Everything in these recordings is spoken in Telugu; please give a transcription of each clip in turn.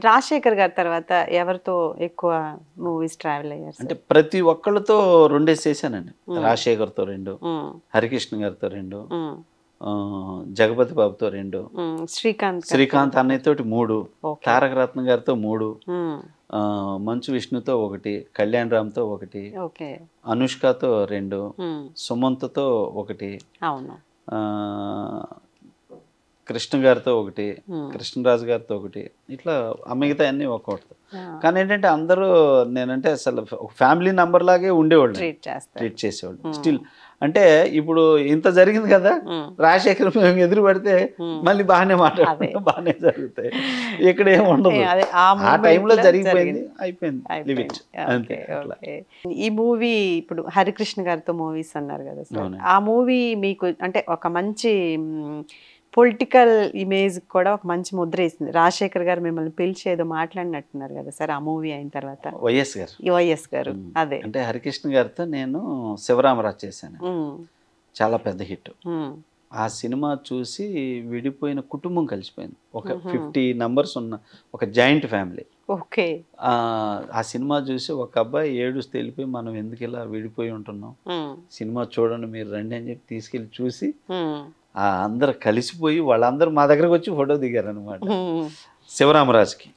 రాజశేఖర్ గారి తర్వాత ఎవరితో ఎక్కువ మూవీస్ ట్రావెల్ అయ్యారు అంటే ప్రతి ఒక్కళ్ళతో రెండేసి చేశానండి. రాజశేఖర్తో 2, హరికృష్ణ గారితో 2, జగపతి బాబుతో 2, శ్రీకాంత్ అన్నయ్యతోటి 3, తారక రత్న గారితో 3, మంచు విష్ణుతో 1, కళ్యాణ్ రామ్తో 1, అనుష్కతో 2, సుమంత్తో 1, కృష్ణ గారితో 1, కృష్ణరాజు గారితో 1, ఇట్లా మిగతా అన్ని ఒక్కొక్కటి. కానీ ఏంటంటే అందరూ నేనంటే అసలు ఒక ఫ్యామిలీ నంబర్ లాగే ఉండేవాళ్ళు, ట్రీట్ చేసేవాళ్ళు. స్టిల్ అంటే ఇప్పుడు ఇంత జరిగింది కదా, రాజశేఖర్ మేము ఎదురు పడితే మళ్ళీ బాగానే మాట్లాడుకుంటాం, బాగానే జరుగుతాయి. ఇక్కడ ఏమి ఉండదు, ఆ టైంలో జరిగిపోయింది, అయిపోయింది. ఈ మూవీ ఇప్పుడు హరికృష్ణ గారితో మూవీస్ అన్నారు కదా సార్, ఆ మూవీ మీకు అంటే ఒక మంచి పొలిటికల్ ఇమేజ్ కూడా ఒక మంచి ముద్ర వేసింది. రాజశేఖర్ గారు మిమ్మల్ని పిలిచి ఏదో మాట్లాడినట్టున్నారు కదా సార్ ఆ మూవీ అయిన తర్వాత. వైఎస్ గారు అదే అంటే హరికృష్ణ గారితో నేను శివరామరాజు చేశాను, చాలా పెద్ద హిట్. ఆ సినిమా చూసి విడిపోయిన కుటుంబం కలిసిపోయింది. ఒక 50 నంబర్స్ ఉన్న ఒక జాయింట్ ఫ్యామిలీ. ఓకే. ఆ సినిమా చూసి ఒక అబ్బాయి ఏడుస్తూ వెళ్ళిపోయి మనం ఎందుకు ఇలా విడిపోయి ఉంటున్నాం, సినిమా చూడండి మీరు రండి అని చెప్పి తీసుకెళ్ళి చూసి అందరు కలిసిపోయి వాళ్ళందరూ మా దగ్గరకు వచ్చి ఫోటో దిగారు అనమాట శివరామరాజుకి.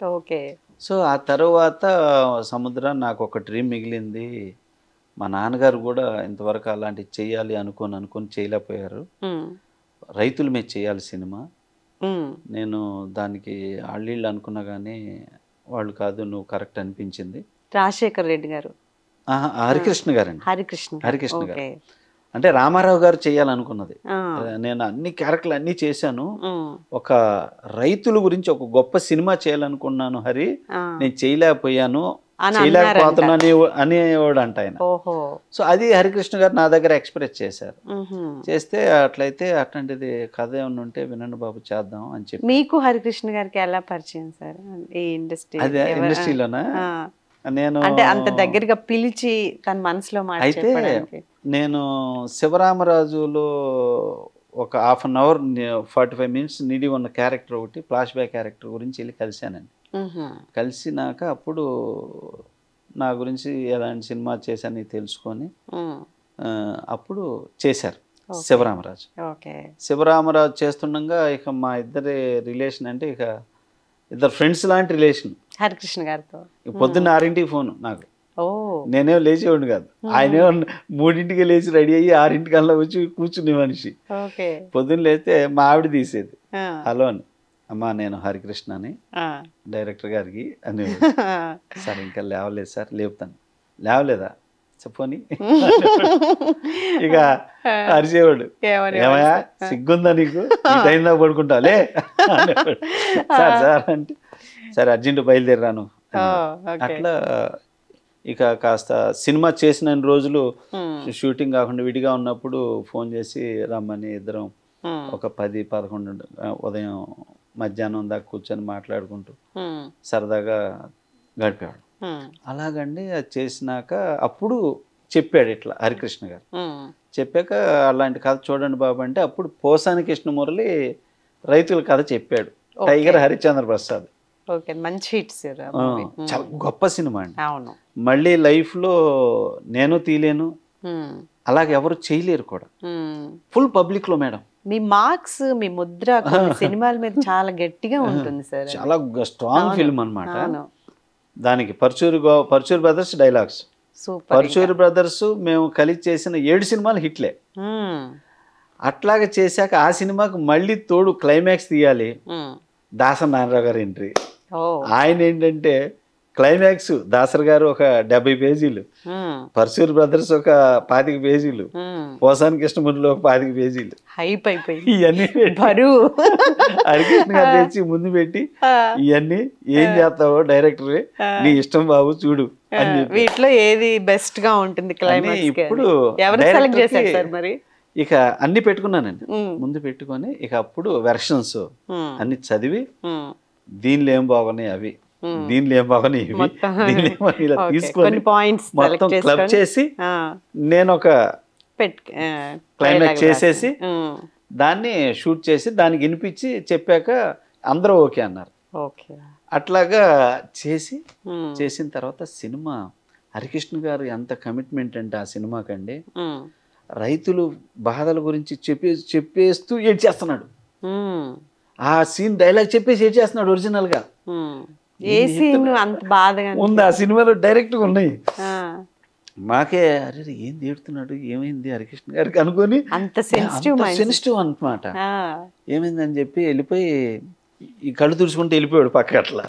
సో ఆ తర్వాత సముద్రం నాకు ఒక డ్రీమ్ మిగిలింది. మా నాన్నగారు కూడా ఇంతవరకు అలాంటివి చేయాలి అనుకొని చేయలేకపోయారు. రైతుల మీద చేయాలి సినిమా. నేను దానికి ఆళ్ళీళ్ళు అనుకున్నా కానీ వాళ్ళు కాదు నువ్వు కరెక్ట్ అనిపించింది. రాజశేఖర్ రెడ్డి గారు, హరికృష్ణ గారండి, హరికృష్ణ గారు అంటే రామారావు గారు చేయాలనుకున్నది. నేను అన్ని క్యారెక్టర్లు అన్నీ చేశాను, ఒక రైతుల గురించి ఒక గొప్ప సినిమా చేయాలనుకున్నాను హరి, నేను చేయలేకపోయాను, చేయలేకపోతున్నాను అనేవాడు అంట ఆయన. సో అది హరికృష్ణ గారు నా దగ్గర ఎక్స్ప్రెస్ చేశారు. చేస్తే అట్లయితే అట్లాంటిది కథ ఏమన్నా ఉంటే వినండి బాబు చేద్దాం అని చెప్పి. మీకు హరికృష్ణ గారికి ఎలా పరిచయం సార్ ఈ ఇండస్ట్రీ? అదే ఇండస్ట్రీలోనా నేను అంటే అంత దగ్గరగా పిలిచి తన మనసులో అయితే నేను శివరామరాజులో ఒక 1/2 అవర్ 45 మినిట్స్ నిడి ఉన్న క్యారెక్టర్ ఒకటి, ఫ్లాష్ బ్యాక్ క్యారెక్టర్ గురించి వెళ్ళి కలిశానండి. కలిసినాక అప్పుడు నా గురించి ఎలాంటి సినిమా చేశాను తెలుసుకొని అప్పుడు చేశారు శివరామరాజు. శివరామరాజు చేస్తుండగా ఇక మా ఇద్దరి రిలేషన్ అంటే ఇక ఇద్దరు ఫ్రెండ్స్ లాంటి రిలేషన్. హరికృష్ణ గారితో పొద్దున్న 6ంటికి ఫోన్ నాకు, నేనేం లేచేవాడిని కాదు, ఆయనే 3ంటికి లేచి రెడీ అయ్యి 6ంటికల్లా వచ్చి కూర్చునే మనిషి. పొద్దున్న లేస్తే మా ఆవిడ తీసేది, హలో అని, అమ్మా నేను హరికృష్ణ అని డైరెక్టర్ గారికి అని. సార్ ఇంకా లేవలేదు సార్, లేపుతాను. లేవలేదా చెప్పని ఇక అరిచేవాడు, ఏమయ్యా సిగ్గుందా నీకు, ఈ టైం దాకా పడుకుంటా లే సార్ సార్ అంటే సరే అర్జెంట్ బయలుదేరాను. అట్లా ఇక కాస్త సినిమా చేసిన రోజులు షూటింగ్ కాకుండా విడిగా ఉన్నప్పుడు ఫోన్ చేసి రమ్మని ఇద్దరం ఒక 10-11 ఉదయం మధ్యాహ్నం దాకా కూర్చొని మాట్లాడుకుంటూ సరదాగా గడిపేవాడు. అలాగండి అది చేసినాక అప్పుడు చెప్పాడు ఇట్లా హరికృష్ణ గారు. చెప్పాక అలాంటి కథ చూడండి బాబు అంటే అప్పుడు పోసాని కృష్ణమురళి రైతుల కథ చెప్పాడు, టైగర్ హరిశ్చంద్ర ప్రసాద్. మంచి హిట్ సార్, చాలా గొప్ప సినిమా అండి. మళ్ళీ లైఫ్ లో నేను తీయలేను, అలాగే ఎవరు చేయలేరు కూడా, ఫుల్ పబ్లిక్ లో. మేడం మీ మార్క్స్, మీ ముద్ర సినిమాల మీద చాలా గట్టిగా ఉంటుంది సార్, చాలా స్ట్రాంగ్ ఫిల్మ్ అన్నమాట. దానికి Paruchuri brothers dialogues, Paruchuri brothers మేము కలిసి చేసిన 7 సినిమాలు హిట్లే. అట్లాగే చేశాక ఆ సినిమాకు మళ్ళీ తోడు క్లైమాక్స్ తీయాలి, దాసరి నారాయణరావు గారి ఎంట్రీ. ఆయన ఏంటంటే క్లైమాక్స్ దాసరి గారు ఒక 70 పేజీలు, పర్చూరి బ్రదర్స్ ఒక 25 పేజీలు, పోసాని కృష్ణమురళి ఒక 25 పేజీలు, ఇవన్నీ హరికృష్ణ గారు తెచ్చి ముందు పెట్టి ఇవన్నీ ఏం చేస్తావో డైరెక్టర్ నీ ఇష్టం బాబు చూడు అని. వీటిలో ఏది బెస్ట్ గా ఉంటుంది ఇప్పుడు ఇక అన్ని పెట్టుకున్నానండి ముందు పెట్టుకొని, ఇక అప్పుడు వెర్షన్స్ అన్ని చదివి దీనిలో ఏం బాగున్నాయి అవి, దీనిలో ఏం బాగున్నాయి ఇవి, ఇలా తీసుకొని మొత్తం క్లబ్ చేసి నేను ఒక క్లైమాక్స్ చేసేసి దాన్ని షూట్ చేసి దానికి వినిపించి చెప్పాక అందరూ ఓకే అన్నారు. అట్లాగా చేసిన తర్వాత సినిమా హరికృష్ణ గారు ఎంత కమిట్మెంట్ అంటే ఆ సినిమాకండి, రైతులు బాధల గురించి చెప్పేస్తూ ఏడ్చేస్తున్నాడు. ఆ సీన్ డైలాగ్ చెప్పేసి ఏడ్చేస్తున్నాడు ఒరిజినల్గా. ఏ సీన్ అంత బాధగా ఉంది ఆ సినిమాలో, డైరెక్ట్గా ఉన్నాయి. మాకే అరే ఏం ఏడుతున్నాడు, ఏమైంది హరికృష్ణ గారికి అనుకొని, అంత సెన్సిటివ్ అనమాట. ఏమైందని చెప్పి వెళ్ళిపోయి ఈ కళ్ళు తుడుచుకుంటూ వెళ్ళిపోయాడు పక్క. అట్లా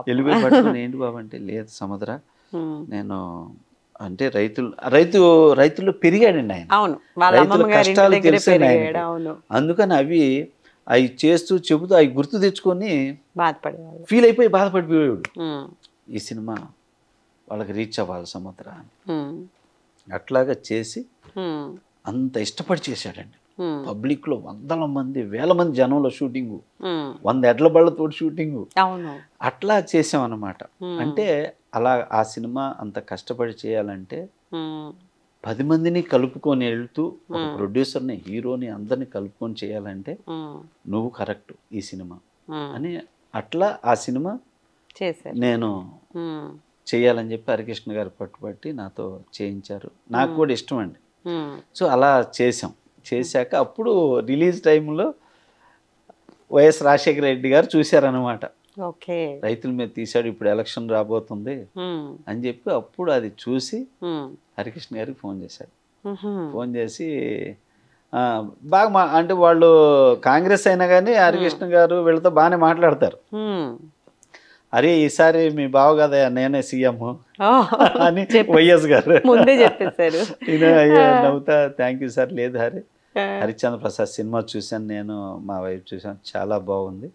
వెళ్ళిపోయి పట్టుకుని ఏంటి బాబు అంటే, లేదు సముద్ర, నేను అంటే రైతుల్లో పెరిగాడండి ఆయన, రైతుల కష్టాలు తెలిసాను ఆయన. అందుకని అవి చేస్తూ చెబుతూ అవి గుర్తు తెచ్చుకొని బాధపడేవాడు, ఫీల్ అయిపోయి బాధపడిపోయాడు. ఈ సినిమా వాళ్ళకి రీచ్ అవ్వాలి సముద్ర అని అట్లాగా చేసి అంత ఇష్టపడి చేశాడండి. పబ్లిక్ లో వందల మంది, వేల మంది జనంలో షూటింగు, 100 ఎడ్ల బళ్ళతో షూటింగు, అట్లా చేసాం అన్నమాట. అంటే అలా ఆ సినిమా అంత కష్టపడి చేయాలంటే 10 మందిని కలుపుకొని వెళ్తూ, ఒక ప్రొడ్యూసర్ని, హీరోని అందరిని కలుపుకొని చేయాలంటే నువ్వు కరెక్ట్ ఈ సినిమా అని, అట్లా ఆ సినిమా నేను చేయాలని చెప్పి హరికృష్ణ గారు పట్టుబట్టి నాతో చేయించారు. నాకు కూడా ఇష్టం అండి. సో అలా చేశాక అప్పుడు రిలీజ్ టైంలో వైఎస్ రాజశేఖర రెడ్డి గారు చూశారనమాట. రైతుల మీద తీశాడు, ఇప్పుడు ఎలక్షన్ రాబోతుంది అని చెప్పి అప్పుడు అది చూసి హరికృష్ణ గారికి ఫోన్ చేశాడు. ఫోన్ చేసి బాగా అంటే వాళ్ళు కాంగ్రెస్ అయినా కానీ హరికృష్ణ గారు వీళ్ళతో బాగానే మాట్లాడతారు. అరే ఈసారి మీ బావ కదా నేనే సీఎం అని వైఎస్ గారు ముందే చెప్పేశారు. నవ్వుతా థ్యాంక్ యూ సార్. లేదు హరిశ్చంద్ర ప్రసాద్ సినిమా చూశాను, నేను మా వైఫ్ చూశాను, చాలా బాగుంది.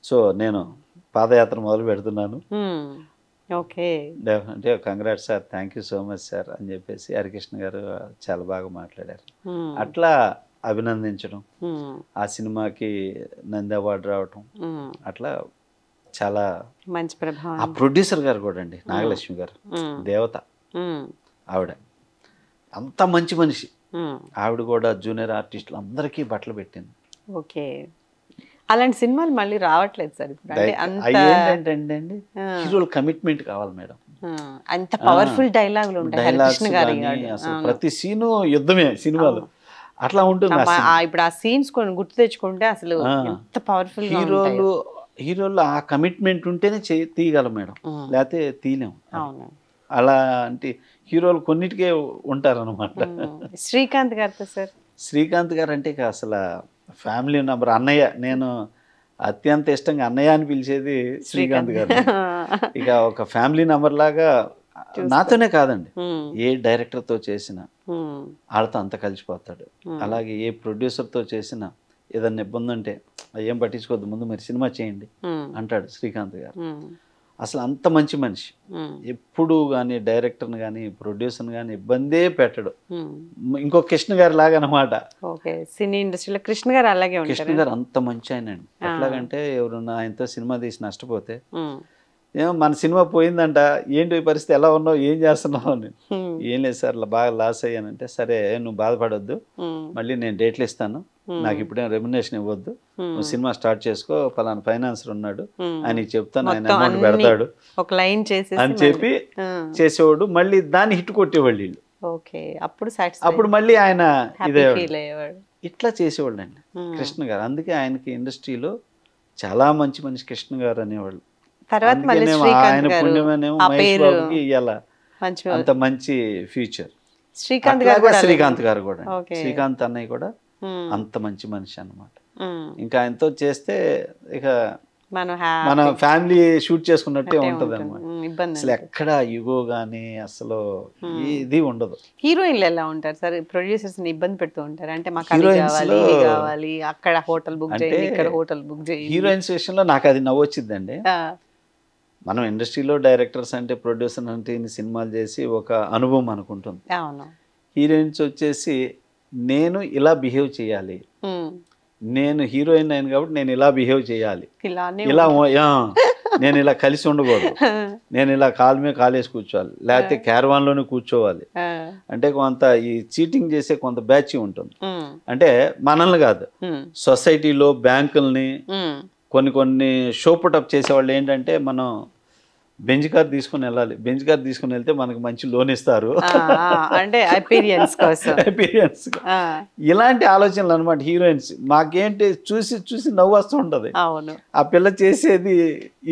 సో నేను పాదయాత్ర మొదలు పెడుతున్నాను. అంటే congrats sir, thank you so much sir అని చెప్పేసి హరికృష్ణ గారు చాలా బాగా మాట్లాడారు. అట్లా అభినందించడం, ఆ సినిమాకి నంది అవార్డు రావటం, అట్లా చాలా మంచి ప్రభావం. ఆ ప్రొడ్యూసర్ గారు కూడా అండి, నాగలక్ష్మి గారు, దేవత ఆవిడ, అంత మంచి మనిషి. ఆవిడ కూడా జూనియర్ ఆర్టిస్టులు అందరికీ బట్టలు పెట్టింది. ఓకే, అలాంటి సినిమాలు మళ్ళీ రావట్లేదు సార్ ఇప్పుడు. ఏంటంటే అండి, హీరోల కమిట్మెంట్ కావాలి మేడం. అంత పవర్ఫుల్ డైలాగులు ఉంటాయి, అసలు ప్రతి సీను యుద్ధమే సినిమాలో, అట్లా ఉంటుంది. ఇప్పుడు ఆ సీన్స్ కొన్ని గుర్తు తెచ్చుకుంటే అసలు ఎంత పవర్ఫుల్. హీరోలు ఆ కమిట్మెంట్ ఉంటేనే తీయగలం మేడం, లేకపోతే తీయలేము. అలా అంటే హీరోలు కొన్నిటికే ఉంటారనమాట. శ్రీకాంత్ గారితో సార్, శ్రీకాంత్ గారు అంటే ఇక అసలు ఫ్యామిలీ నంబర్, అన్నయ్య. నేను అత్యంత ఇష్టంగా అన్నయ్య అని పిలిచేది శ్రీకాంత్ గారు. ఇక ఒక ఫ్యామిలీ నంబర్ లాగా, నాతోనే కాదండి, ఏ డైరెక్టర్తో చేసినా వాళ్ళతో అంత కలిసిపోతాడు. అలాగే ఏ ప్రొడ్యూసర్తో చేసినా ఏదన్నా ఇబ్బంది అంటే ఏం పట్టించుకోవద్దు, ముందు మీరు సినిమా చేయండి అంటాడు శ్రీకాంత్ గారు. అసలు అంత మంచి మనిషి. ఎప్పుడు కానీ డైరెక్టర్ని కానీ ప్రొడ్యూసర్ని కానీ ఇబ్బందే పెట్టడు. ఇంకో కృష్ణ గారు లాగా అనమాట. సినీ ఇండస్ట్రీలో కృష్ణ గారు అలాగే ఉంటారు. కృష్ణ గారు అంత మంచి ఆయన అండి. ఎట్లాగంటే ఎవరన్నా ఆయనతో సినిమా తీసి నష్టపోతే, ఏమో మన సినిమా పోయిందంట, ఏంటి పరిస్థితి, ఎలా ఉన్నావు, ఏం చేస్తున్నావు అని. ఏం లేదు సార్, బాగా లాస్ అయ్యానంటే, సరే నువ్వు బాధపడొద్దు, మళ్ళీ నేను డేట్లు ఇస్తాను, నాకు ఇప్పుడేం రెమ్యునేషన్ ఇవ్వద్దు, నువ్వు సినిమా స్టార్ట్ చేసుకో, పలానా ఫైనాన్సర్ ఉన్నాడు అని చెప్తాను, ఆయన అమౌంట్ పెడతాడు అని చెప్పి చేసేవాడు. మళ్ళీ దాన్ని హిట్ కొట్టేవాళ్ళు వీళ్ళు. అప్పుడు మళ్ళీ ఆయన ఇదే ఇట్లా చేసేవాళ్ళు అండి కృష్ణ గారు. అందుకే ఆయనకి ఇండస్ట్రీలో చాలా మంచి మనిషి కృష్ణ గారు అనేవాళ్ళు. ఆయన పుణ్యమేమో మహేష్ బాబుకి ఇవాళ అంత మంచి ఫ్యూచర్. శ్రీకాంత్ గారు కూడా, శ్రీకాంత్ అన్నయ్య కూడా అంత మంచి మనిషి అన్నమాట. ఇంకా ఆయనతో చేస్తే ఇక మన ఫ్యామిలీ షూట్ చేసుకున్నట్టే ఉంటది అనమాట. అసలు ఎక్కడ యుగో గానీ అసలు ఇది ఉండదు. హీరోయిన్లు ఎలా ఉంటారు సార్? ప్రొడ్యూసర్స్ ఇబ్బంది పెడుతూ ఉంటారు, అంటే మాకు కావాలి, అక్కడ హోటల్ బుక్ చేయండి, ఇక్కడ హోటల్ బుక్ చేయండి. హీరోయిన్స్ విషయంలో నాకు అది నవ్వొచ్చిందండి. మనం ఇండస్ట్రీలో డైరెక్టర్స్ అంటే, ప్రొడ్యూసర్ అంటే ఇన్ని సినిమాలు చేసి ఒక అనుభవం అనుకుంటుంది. హీరోయిన్స్ వచ్చేసి నేను ఇలా బిహేవ్ చేయాలి, నేను హీరోయిన్ అయిన కాబట్టి నేను ఇలా బిహేవ్ చేయాలి, ఇలా నేను ఇలా కలిసి ఉండకూడదు, నేను ఇలా కాలు మీద కాలేసి కూర్చోవాలి, లేకపోతే క్యారవాన్లోనే కూర్చోవాలి. అంటే కొంత ఈ చీటింగ్ చేసే కొంత బ్యాచ్ ఉంటుంది. అంటే మనల్ని కాదు, సొసైటీలో బ్యాంకుల్ని కొన్ని షో పుటప్ చేసేవాళ్ళు ఏంటంటే మనం బెంజ్ కార్ తీసుకుని వెళ్ళాలి, బెంజ్ కార్ తీసుకుని వెళ్తే మనకు మంచి లోన్ ఇస్తారు అంటే అపీరియన్స్ కోసం. అపీరియన్స్ ఇలాంటి ఆలోచనలు అనమాట హీరోయిన్స్. మాకేంటి చూసి చూసి నవ్వు వస్తూ ఉంటది, ఆ పిల్ల చేసేది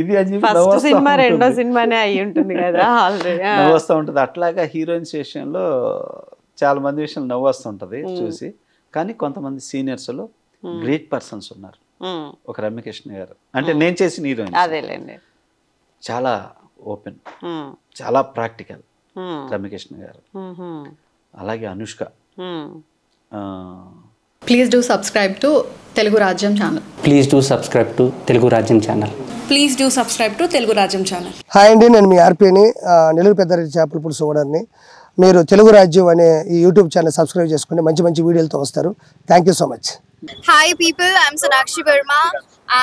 ఇది అని చెప్పి నవ్వు వస్తూ ఉంటది. అట్లాగా హీరోయిన్స్ విషయంలో చాలా మంది విషయంలో నవ్వు వస్తూ ఉంటది చూసి. కానీ కొంతమంది సీనియర్స్ లో గ్రేట్ పర్సన్స్ ఉన్నారు. ఒక రమ్యకృష్ణ గారు అంటే నేను చేసిన హీరోయిన్ చాలా ఓపెన్, చాలా ప్రాక్టికల్ రమ్యకృష్ణ గారు. అలాగే Anushka. Please do subscribe to Telugu Rajyam channel. Please do subscribe to Telugu Rajyam channel. Please do subscribe to Telugu Rajyam channel. Hi అండి, నేను మీ ఆర్పీని, నెల్లూరు పెద్దారెడ్డి చేపల పులుసు ఓనర్ని. మీరు తెలుగు రాజ్యం అనే ఈ యూట్యూబ్ ఛానల్ సబ్స్క్రైబ్ చేసుకుని మంచి మంచి వీడియోలతో వస్తారు. Thank you so much. Hi people, I'm Sonakshi Verma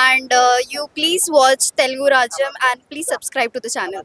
and you please watch Telugu Rajyam and please subscribe to the channel.